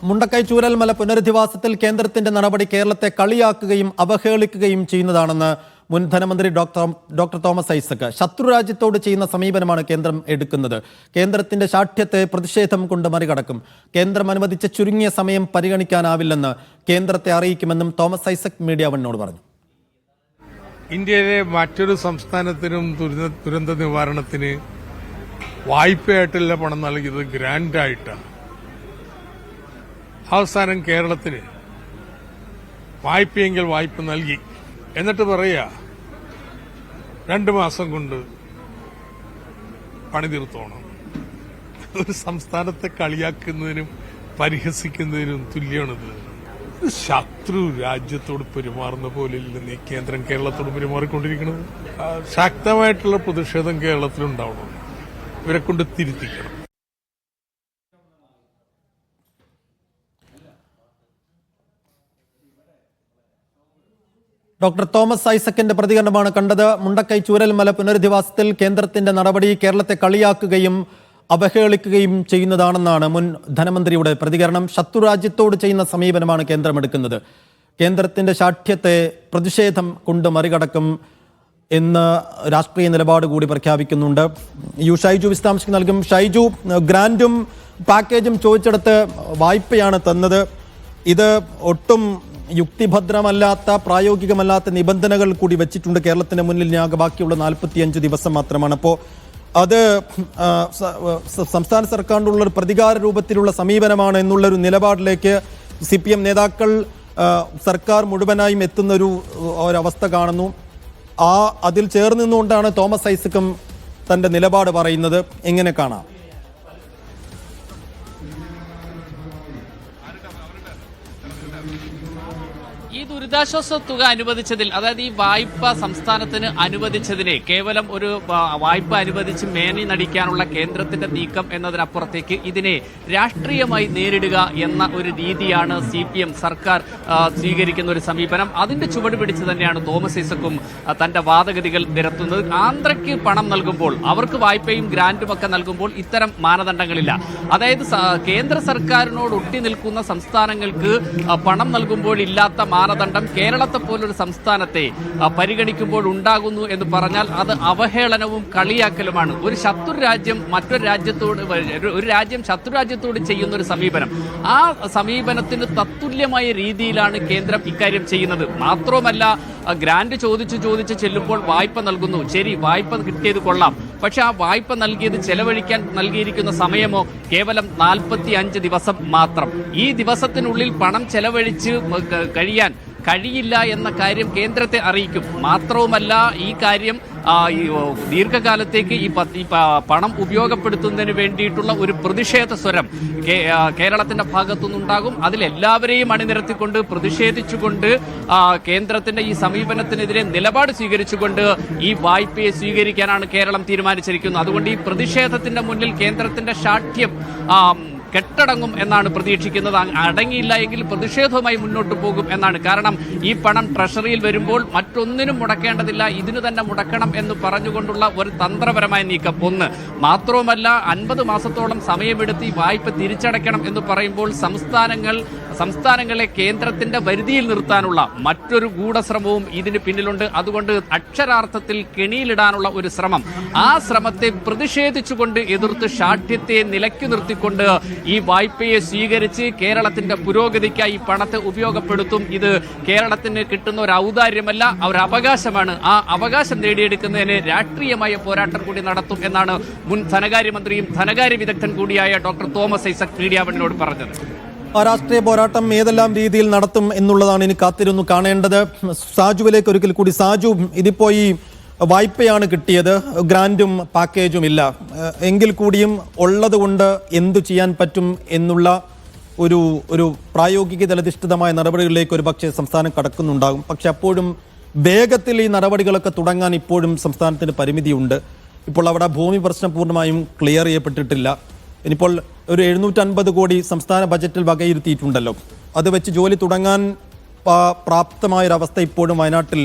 മുണ്ടക്കൈ ചൂരൽമല പുനരധിവാസത്തിൽ കേന്ദ്രത്തിന്റെ നടപടി കേരളത്തെ കളിയാക്കുകയും അവഹേളിക്കുകയും ചെയ്യുന്നതാണെന്ന് മുൻ ധനമന്ത്രി ഡോക്ടർ തോമസ് ഐസക്. ശത്രുരാജ്യത്തോട് ചെയ്യുന്ന സമീപനമാണ് കേന്ദ്രം എടുക്കുന്നത്. കേന്ദ്രത്തിന്റെ ശാഠ്യത്തെ പ്രതിഷേധം കൊണ്ട് മറികടക്കും. കേന്ദ്രം അനുവദിച്ച ചുരുങ്ങിയ സമയം പരിഗണിക്കാനാവില്ലെന്ന് കേന്ദ്രത്തെ അറിയിക്കുമെന്നും തോമസ് ഐസക് മീഡിയ വണ്ണിനോട് പറഞ്ഞു. ഇന്ത്യയിലെ മറ്റൊരു സംസ്ഥാനത്തിനും ദുരന്ത നിവാരണത്തിന് വായ്പയായിട്ടുള്ള പണം നൽകിയത് ഗ്രാൻഡായിട്ടാണ്. അവസാനം കേരളത്തിന് വായ്പയെങ്കിൽ വായ്പ നൽകി, എന്നിട്ട് പറയാ 2 മാസം കൊണ്ട് പണി തീർത്തോണം. ഒരു സംസ്ഥാനത്തെ കളിയാക്കുന്നതിനും പരിഹസിക്കുന്നതിനും തുല്യമാണിത്. ശത്രു രാജ്യത്തോട് പെരുമാറുന്ന പോലെ ഇല്ലെന്ന് ഈ കേന്ദ്രം കേരളത്തോട് പെരുമാറിക്കൊണ്ടിരിക്കുന്നത്. ശക്തമായിട്ടുള്ള പ്രതിഷേധം കേരളത്തിലുണ്ടാവണം. ഇവരെ കൊണ്ട് തിരുത്തിക്കണം. ഡോക്ടർ തോമസ് ഐസക്കിന്റെ പ്രതികരണമാണ് കണ്ടത്. മുണ്ടക്കൈ ചൂരൽമല പുനരധിവാസത്തിൽ കേന്ദ്രത്തിന്റെ നടപടി കേരളത്തെ കളിയാക്കുകയും അവഹേളിക്കുകയും ചെയ്യുന്നതാണെന്നാണ് മുൻ ധനമന്ത്രിയുടെ പ്രതികരണം. ശത്രുരാജ്യത്തോട് ചെയ്യുന്ന സമീപനമാണ് കേന്ദ്രം എടുക്കുന്നത്. കേന്ദ്രത്തിന്റെ ശാഠ്യത്തെ പ്രതിഷേധം കൊണ്ട് മറികടക്കും എന്ന് രാഷ്ട്രീയ നിലപാട് കൂടി പ്രഖ്യാപിക്കുന്നുണ്ട്. ഷൈജു വിശദാംശങ്ങൾ നൽകും. ഷൈജു, ഗ്രാൻഡും പാക്കേജും ചോദിച്ചെടുത്ത് വായ്പയാണ് തന്നത്. ഇത് ഒട്ടും യുക്തിഭദ്രമല്ലാത്ത പ്രായോഗികമല്ലാത്ത നിബന്ധനകൾ കൂടി വെച്ചിട്ടുണ്ട് കേരളത്തിന് മുന്നിൽ. ആകെ ബാക്കിയുള്ള 45 ദിവസം മാത്രമാണ്. അപ്പോൾ അത് സംസ്ഥാന സർക്കാരിനുള്ള ഒരു പ്രതികാര രൂപത്തിലുള്ള സമീപനമാണ് എന്നുള്ളൊരു നിലപാടിലേക്ക് CPM നേതാക്കൾ സർക്കാർ മുഴുവനായും എത്തുന്ന ഒരവസ്ഥ കാണുന്നു. അതിൽ ചേർന്ന് നിന്നുകൊണ്ടാണ് തോമസ് ഐസക്കും തന്റെ നിലപാട് പറയുന്നത്. എങ്ങനെ കാണാം? ഈ ദുരിതാശ്വാസ തുക അനുവദിച്ചതിൽ, അതായത് ഈ വായ്പ സംസ്ഥാനത്തിന് അനുവദിച്ചതിനെ കേവലം ഒരു വായ്പ അനുവദിച്ച് മേനി നടിക്കാനുള്ള കേന്ദ്രത്തിന്റെ നീക്കം എന്നതിനപ്പുറത്തേക്ക് ഇതിനെ രാഷ്ട്രീയമായി നേരിടുക എന്ന ഒരു രീതിയാണ് CPM സർക്കാർ സ്വീകരിക്കുന്ന ഒരു സമീപനം. അതിന്റെ ചുവട് പിടിച്ച് തന്നെയാണ് തോമസ് ഐസക്കും തന്റെ വാദഗതികൾ നിരത്തുന്നത്. ആന്ധ്രയ്ക്ക് പണം നൽകുമ്പോൾ, അവർക്ക് വായ്പയും ഗ്രാന്റും ഒക്കെ നൽകുമ്പോൾ ഇത്തരം മാനദണ്ഡങ്ങളില്ല. അതായത് കേന്ദ്ര സർക്കാരിനോട് ഒട്ടി നിൽക്കുന്ന സംസ്ഥാനങ്ങൾക്ക് പണം നൽകുമ്പോൾ ഇല്ലാത്ത മാനദണ്ഡം കേരളത്തെ പോലൊരു സംസ്ഥാനത്തെ പരിഗണിക്കുമ്പോൾ ഉണ്ടാകുന്നു എന്ന് പറഞ്ഞാൽ അത് അവഹേളനവും കളിയാക്കലുമാണ്. ഒരു ശത്രു രാജ്യം മറ്റൊരു രാജ്യത്തോട്, ഒരു രാജ്യം ശത്രു രാജ്യത്തോട് ചെയ്യുന്ന ഒരു സമീപനം, ആ സമീപനത്തിന് തത്തുല്യമായ രീതിയിലാണ് കേന്ദ്രം ഇക്കാര്യം ചെയ്യുന്നത്. മാത്രവുമല്ല, ഗ്രാന്റ് ചോദിച്ച് ചെല്ലുമ്പോൾ വായ്പ നൽകുന്നു. ശരി, വായ്പ കിട്ടിയത് കൊള്ളാം. പക്ഷെ ആ വായ്പ നൽകിയത് ചെലവഴിക്കാൻ നൽകിയിരിക്കുന്ന സമയമോ കേവലം 45 ദിവസം മാത്രം. ഈ ദിവസത്തിനുള്ളിൽ പണം ചെലവഴിച്ച് കഴിയാൻ കഴിയില്ല എന്ന കാര്യം കേന്ദ്രത്തെ അറിയിക്കും. മാത്രവുമല്ല, ഈ കാര്യം ദീർഘകാലത്തേക്ക് ഈ പണം ഉപയോഗപ്പെടുത്തുന്നതിന് വേണ്ടിയിട്ടുള്ള ഒരു പ്രതിഷേധ സ്വരം കേരളത്തിന്റെ ഭാഗത്തുനിന്നുണ്ടാകും. അതിലെല്ലാവരെയും അണിനിരത്തിക്കൊണ്ട് പ്രതിഷേധിച്ചുകൊണ്ട് കേന്ദ്രത്തിന്റെ ഈ സമീപനത്തിനെതിരെ നിലപാട് സ്വീകരിച്ചുകൊണ്ട് ഈ വായ്പയെ സ്വീകരിക്കാനാണ് കേരളം തീരുമാനിച്ചിരിക്കുന്നത്. അതുകൊണ്ട് ഈ പ്രതിഷേധത്തിന്റെ മുന്നിൽ കേന്ദ്രത്തിന്റെ ശാഠ്യം കെട്ടടങ്ങും എന്നാണ് പ്രതീക്ഷിക്കുന്നത്. അടങ്ങിയില്ല എങ്കിൽ പ്രതിഷേധവുമായി മുന്നോട്ട് പോകും എന്നാണ്. കാരണം ഈ പണം ട്രഷറിയിൽ വരുമ്പോൾ മറ്റൊന്നിനും മുടക്കേണ്ടതില്ല, ഇതിനു തന്നെ മുടക്കണം എന്ന് പറഞ്ഞുകൊണ്ടുള്ള ഒരു തന്ത്രപരമായ നീക്കം ഒന്ന്. മാത്രവുമല്ല, 50 മാസത്തോളം സമയമെടുത്ത് ഈ വായ്പ തിരിച്ചടയ്ക്കണം എന്ന് പറയുമ്പോൾ സംസ്ഥാനങ്ങളെ കേന്ദ്രത്തിന്റെ വരുതിയിൽ നിർത്താനുള്ള മറ്റൊരു ഗൂഢശ്രമവും ഇതിന് പിന്നിലുണ്ട്. അതുകൊണ്ട് അക്ഷരാർത്ഥത്തിൽ കെണിയിലിടാനുള്ള ഒരു ശ്രമം, ആ ശ്രമത്തെ പ്രതിഷേധിച്ചുകൊണ്ട് എതിർത്ത് ശാഠ്യത്തെ നിലയ്ക്കു നിർത്തിക്കൊണ്ട് ഈ വായ്പയെ സ്വീകരിച്ച് കേരളത്തിന്റെ പുരോഗതിക്കായി പണത്തെ ഉപയോഗപ്പെടുത്തും. ഇത് കേരളത്തിന് കിട്ടുന്ന ഒരു ഔദാര്യമല്ല, ഒരു അവകാശമാണ്. ആ അവകാശം നേടിയെടുക്കുന്നതിന് രാഷ്ട്രീയമായ പോരാട്ടം കൂടി നടത്തും എന്നാണ് മുൻ ധനകാര്യമന്ത്രിയും ധനകാര്യ വിദഗ്ധൻ കൂടിയായ ഡോക്ടർ തോമസ് ഐസക് മീഡിയ വണ്ണിനോട് പറഞ്ഞത്. രാഷ്ട്രീയ പോരാട്ടം ഏതെല്ലാം രീതിയിൽ നടത്തും എന്നുള്ളതാണ് ഇനി കാത്തിരുന്നു കാണേണ്ടത്. സാജുവിലേക്ക് ഒരിക്കൽ കൂടി. സാജു, ഇതിപ്പോ ഈ വായ്പയാണ് കിട്ടിയത്, ഗ്രാൻഡും പാക്കേജും ഇല്ല. എങ്കിൽ കൂടിയും ഉള്ളത് കൊണ്ട് എന്തു ചെയ്യാൻ പറ്റും എന്നുള്ള ഒരു പ്രായോഗിക തലധിഷ്ഠിതമായ നടപടികളിലേക്ക് ഒരു പക്ഷേ സംസ്ഥാനം കടക്കുന്നുണ്ടാകും. പക്ഷെ അപ്പോഴും വേഗത്തിൽ ഈ നടപടികളൊക്കെ തുടങ്ങാൻ ഇപ്പോഴും സംസ്ഥാനത്തിന് പരിമിതിയുണ്ട്. ഇപ്പോൾ അവിടെ ഭൂമി പ്രശ്നം പൂർണ്ണമായും ക്ലിയർ ചെയ്യപ്പെട്ടിട്ടില്ല. ഇനിയിപ്പോൾ ഒരു 750 കോടി സംസ്ഥാന ബജറ്റിൽ വകയിരുത്തിയിട്ടുണ്ടല്ലോ. അത് വെച്ച് ജോലി തുടങ്ങാൻ പ്രാപ്തമായൊരവസ്ഥ ഇപ്പോഴും വയനാട്ടിൽ